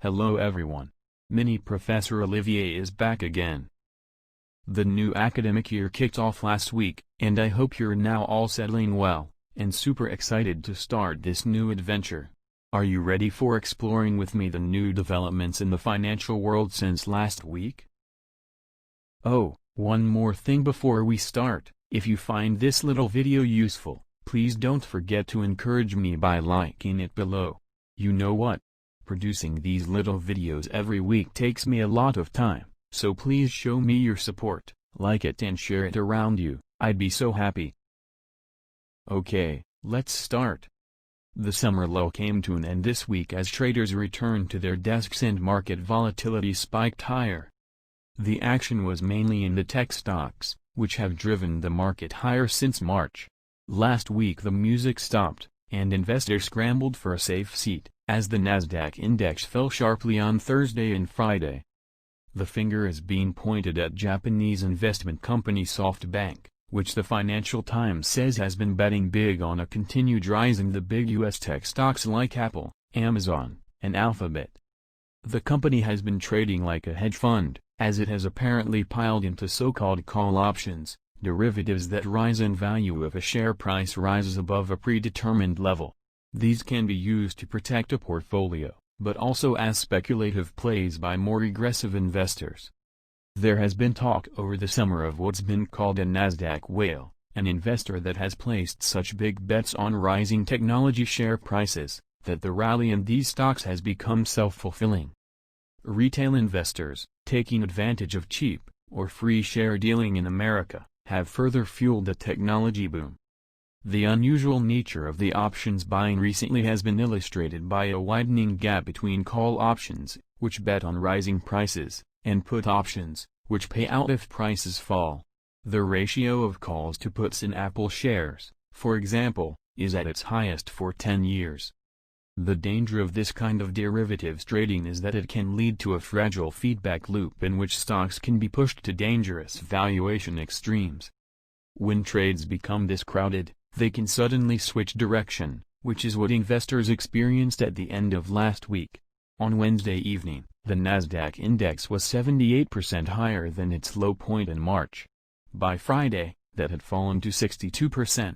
Hello everyone. Mini Professor Olivier is back again. The new academic year kicked off last week, and I hope you're now all settling well, and super excited to start this new adventure. Are you ready for exploring with me the new developments in the financial world since last week? Oh, one more thing before we start. If you find this little video useful, please don't forget to encourage me by liking it below. You know what? Producing these little videos every week takes me a lot of time, so please show me your support, like it and share it around you. I'd be so happy. Okay, let's start. The summer lull came to an end this week as traders returned to their desks and market volatility spiked higher. The action was mainly in the tech stocks, which have driven the market higher since March. Last week the music stopped, and investors scrambled for a safe seat, as the Nasdaq index fell sharply on Thursday and Friday. The finger is being pointed at Japanese investment company SoftBank, which the Financial Times says has been betting big on a continued rise in the big U.S. tech stocks like Apple, Amazon, and Alphabet. The company has been trading like a hedge fund, as it has apparently piled into so-called call options, derivatives that rise in value if a share price rises above a predetermined level. These can be used to protect a portfolio, but also as speculative plays by more aggressive investors. There has been talk over the summer of what's been called a Nasdaq whale, an investor that has placed such big bets on rising technology share prices, that the rally in these stocks has become self-fulfilling. Retail investors, taking advantage of cheap, or free share dealing in America, have further fueled the technology boom. The unusual nature of the options buying recently has been illustrated by a widening gap between call options, which bet on rising prices, and put options, which pay out if prices fall. The ratio of calls to puts in Apple shares, for example, is at its highest for 10 years. The danger of this kind of derivatives trading is that it can lead to a fragile feedback loop in which stocks can be pushed to dangerous valuation extremes. When trades become this crowded, they can suddenly switch direction, which is what investors experienced at the end of last week. On Wednesday evening, the Nasdaq index was 78% higher than its low point in March. By Friday, that had fallen to 62%.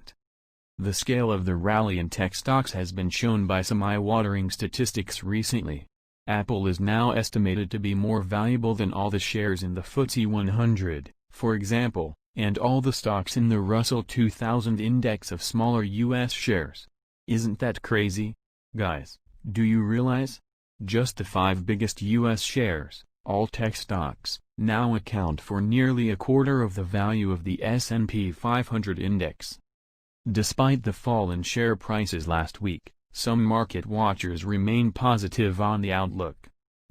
The scale of the rally in tech stocks has been shown by some eye-watering statistics recently. Apple is now estimated to be more valuable than all the shares in the FTSE 100, for example, and all the stocks in the Russell 2000 index of smaller U.S. shares. Isn't that crazy? Guys, do you realize? Just the 5 biggest U.S. shares, all tech stocks, now account for nearly a quarter of the value of the S&P 500 index. Despite the fall in share prices last week, some market watchers remain positive on the outlook.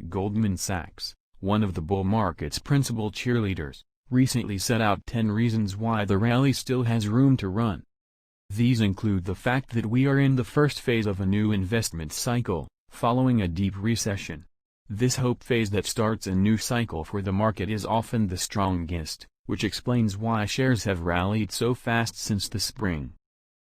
Goldman Sachs, one of the bull market's principal cheerleaders, recently set out 10 reasons why the rally still has room to run. These include the fact that we are in the first phase of a new investment cycle, following a deep recession. This hope phase that starts a new cycle for the market is often the strongest, which explains why shares have rallied so fast since the spring.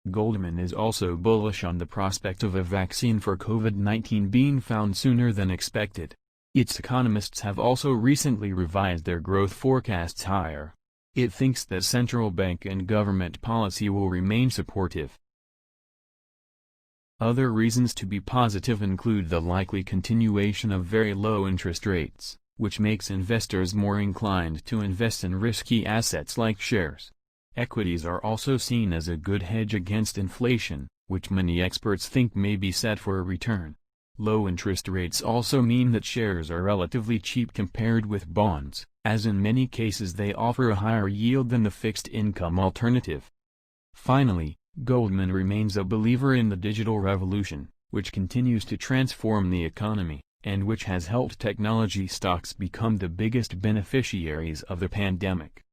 Goldman is also bullish on the prospect of a vaccine for COVID-19 being found sooner than expected. Its economists have also recently revised their growth forecasts higher. It thinks that central bank and government policy will remain supportive. Other reasons to be positive include the likely continuation of very low interest rates, which makes investors more inclined to invest in risky assets like shares. Equities are also seen as a good hedge against inflation, which many experts think may be set for a return. Low interest rates also mean that shares are relatively cheap compared with bonds, as in many cases they offer a higher yield than the fixed income alternative. Finally, Goldman remains a believer in the digital revolution, which continues to transform the economy, and which has helped technology stocks become the biggest beneficiaries of the pandemic.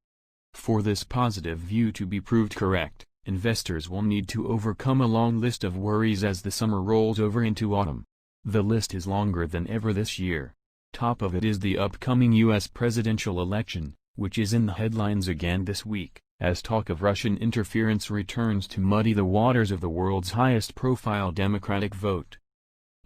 For this positive view to be proved correct, investors will need to overcome a long list of worries as the summer rolls over into autumn. The list is longer than ever this year. Top of it is the upcoming U.S. presidential election, which is in the headlines again this week, as talk of Russian interference returns to muddy the waters of the world's highest-profile Democratic vote.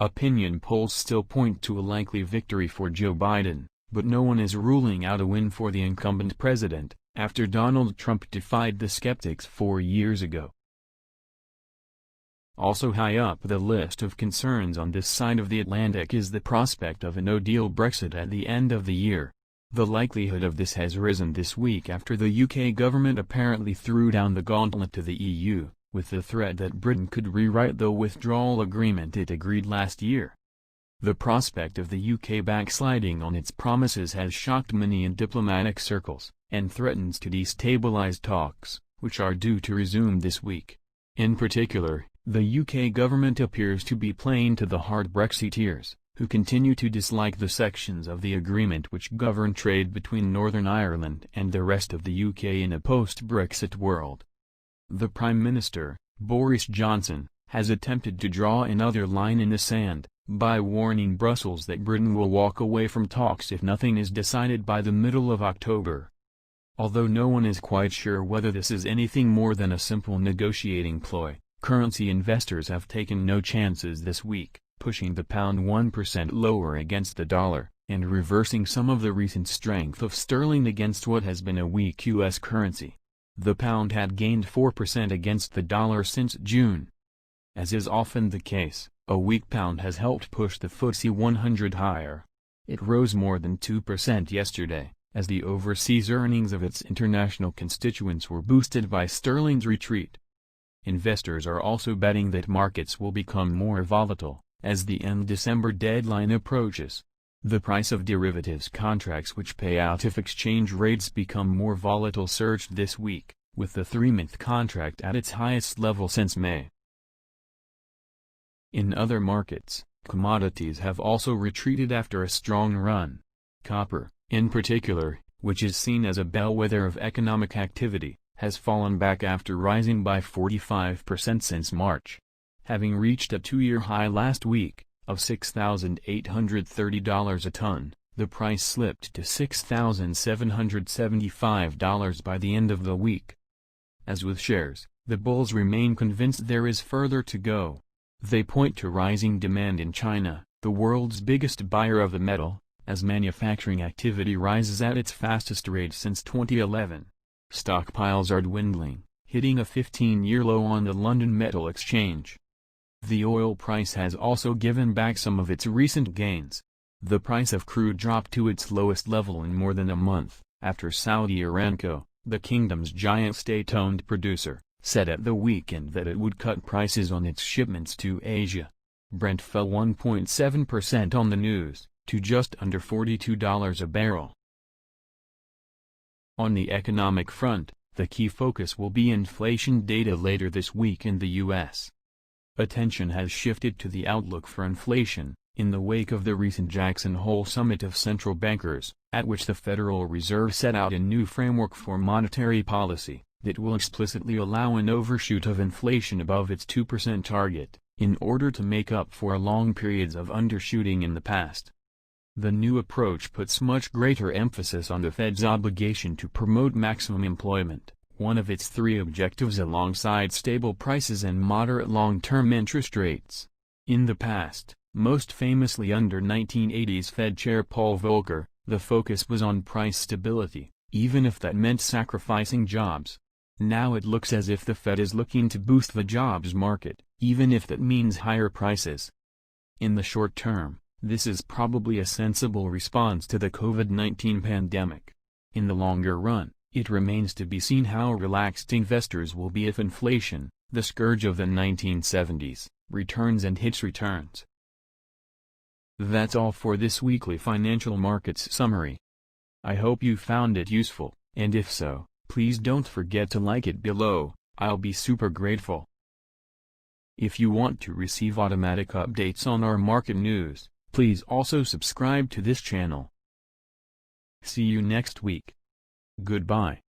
Opinion polls still point to a likely victory for Joe Biden, but no one is ruling out a win for the incumbent president, after Donald Trump defied the skeptics 4 years ago. Also high up the list of concerns on this side of the Atlantic is the prospect of a no-deal Brexit at the end of the year. The likelihood of this has risen this week after the UK government apparently threw down the gauntlet to the EU, with the threat that Britain could rewrite the withdrawal agreement it agreed last year. The prospect of the UK backsliding on its promises has shocked many in diplomatic circles, and threatens to destabilize talks, which are due to resume this week. In particular, the UK government appears to be playing to the hard Brexiteers, who continue to dislike the sections of the agreement which govern trade between Northern Ireland and the rest of the UK in a post-Brexit world. The Prime Minister, Boris Johnson, has attempted to draw another line in the sand, by warning Brussels that Britain will walk away from talks if nothing is decided by the middle of October. Although no one is quite sure whether this is anything more than a simple negotiating ploy, currency investors have taken no chances this week, pushing the pound 1% lower against the dollar, and reversing some of the recent strength of sterling against what has been a weak U.S. currency. The pound had gained 4% against the dollar since June. As is often the case, a weak pound has helped push the FTSE 100 higher. It rose more than 2% yesterday, as the overseas earnings of its international constituents were boosted by sterling's retreat. Investors are also betting that markets will become more volatile, as the end December deadline approaches. The price of derivatives contracts which pay out if exchange rates become more volatile surged this week, with the 3-month contract at its highest level since May. In other markets, commodities have also retreated after a strong run. Copper, in particular, which is seen as a bellwether of economic activity, has fallen back after rising by 45% since March. Having reached a 2-year high last week, of $6,830 a ton, the price slipped to $6,775 by the end of the week. As with shares, the bulls remain convinced there is further to go. They point to rising demand in China, the world's biggest buyer of the metal, as manufacturing activity rises at its fastest rate since 2011. Stockpiles are dwindling, hitting a 15-year low on the London Metal Exchange. The oil price has also given back some of its recent gains. The price of crude dropped to its lowest level in more than a month, after Saudi Aramco, the kingdom's giant state-owned producer, said at the weekend that it would cut prices on its shipments to Asia. Brent fell 1.7% on the news, to just under $42 a barrel. On the economic front, the key focus will be inflation data later this week in the U.S. Attention has shifted to the outlook for inflation, in the wake of the recent Jackson Hole summit of central bankers, at which the Federal Reserve set out a new framework for monetary policy that will explicitly allow an overshoot of inflation above its 2% target, in order to make up for long periods of undershooting in the past. The new approach puts much greater emphasis on the Fed's obligation to promote maximum employment, one of its 3 objectives, alongside stable prices and moderate long-term interest rates. In the past, most famously under 1980s Fed Chair Paul Volcker, the focus was on price stability, even if that meant sacrificing jobs. Now it looks as if the Fed is looking to boost the jobs market, even if that means higher prices. In the short term, this is probably a sensible response to the COVID-19 pandemic. In the longer run, it remains to be seen how relaxed investors will be if inflation, the scourge of the 1970s, returns and hits returns. That's all for this weekly financial markets summary. I hope you found it useful, and if so, please don't forget to like it below. I'll be super grateful. If you want to receive automatic updates on our market news, please also subscribe to this channel. See you next week. Goodbye.